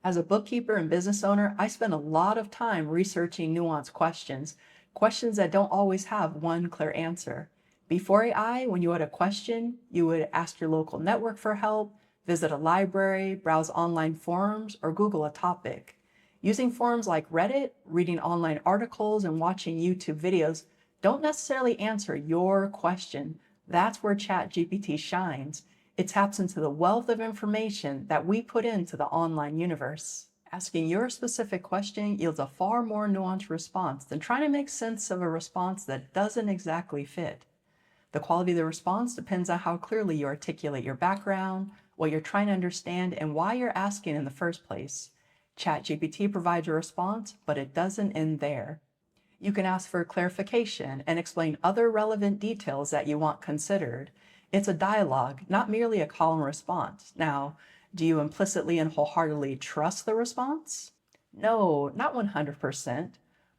As a bookkeeper and business owner, I spend a lot of time researching nuanced questions, questions that don't always have one clear answer. Before AI, when you had a question, you would ask your local network for help, visit a library, browse online forums, or Google a topic. Using forums like Reddit, reading online articles, and watching YouTube videos don't necessarily answer your question. That's where ChatGPT shines. It taps into the wealth of information that we put into the online universe. Asking your specific question yields a far more nuanced response than trying to make sense of a response that doesn't exactly fit. The quality of the response depends on how clearly you articulate your background, what you're trying to understand, and why you're asking in the first place. ChatGPT provides a response, but it doesn't end there. You can ask for clarification and explain other relevant details that you want considered. It's a dialogue, not merely a column response. Now, do you implicitly and wholeheartedly trust the response? No, not 100%,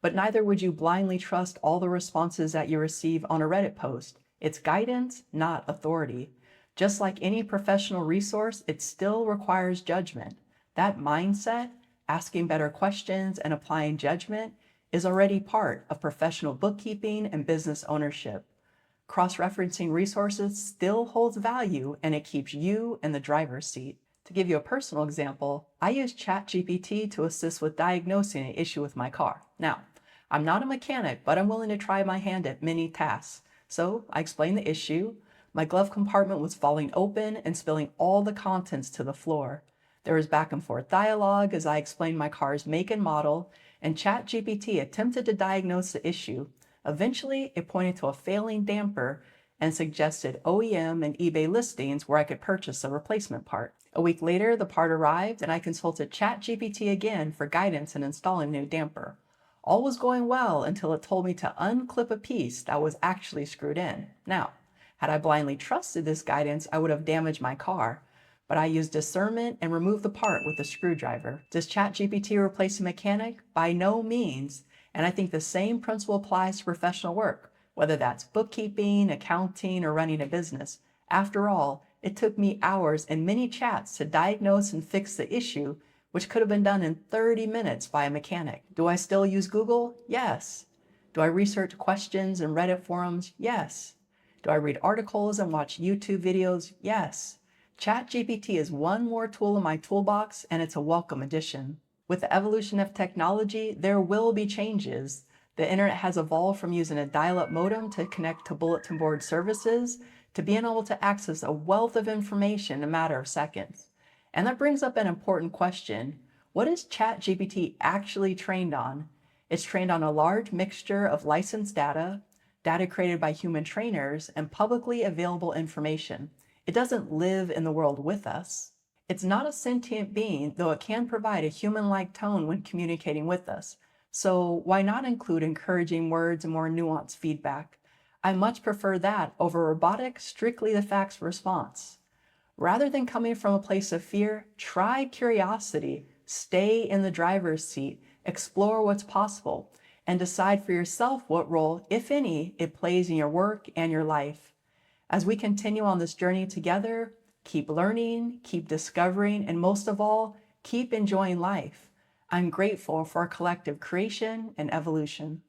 but neither would you blindly trust all the responses that you receive on a Reddit post. It's guidance, not authority. Just like any professional resource, it still requires judgment. That mindset, asking better questions and applying judgment, is already part of professional bookkeeping and business ownership. Cross-referencing resources still holds value, and it keeps you in the driver's seat. To give you a personal example, I use ChatGPT to assist with diagnosing an issue with my car. Now, I'm not a mechanic, but I'm willing to try my hand at many tasks. So I explained the issue. My glove compartment was falling open and spilling all the contents to the floor. There was back and forth dialogue as I explained my car's make and model, and ChatGPT attempted to diagnose the issue. Eventually, it pointed to a failing damper and suggested OEM and eBay listings where I could purchase a replacement part. A week later, the part arrived and I consulted ChatGPT again for guidance in installing a new damper. All was going well until it told me to unclip a piece that was actually screwed in. Now, had I blindly trusted this guidance, I would have damaged my car. But I used discernment and removed the part with a screwdriver. Does ChatGPT replace a mechanic? By no means. And I think the same principle applies to professional work, whether that's bookkeeping, accounting, or running a business. After all, it took me hours and many chats to diagnose and fix the issue, which could have been done in 30 minutes by a mechanic. Do I still use Google? Yes. Do I research questions in Reddit forums? Yes. Do I read articles and watch YouTube videos? Yes. ChatGPT is one more tool in my toolbox, and it's a welcome addition. With the evolution of technology, there will be changes. The internet has evolved from using a dial-up modem to connect to bulletin board services to being able to access a wealth of information in a matter of seconds. And that brings up an important question. What is ChatGPT actually trained on? It's trained on a large mixture of licensed data, data created by human trainers, and publicly available information. It doesn't live in the world with us. It's not a sentient being, though it can provide a human-like tone when communicating with us. So why not include encouraging words and more nuanced feedback? I much prefer that over robotic, strictly the facts response. Rather than coming from a place of fear, try curiosity, stay in the driver's seat, explore what's possible, and decide for yourself what role, if any, it plays in your work and your life. As we continue on this journey together, keep learning, keep discovering, and most of all, keep enjoying life. I'm grateful for our collective creation and evolution.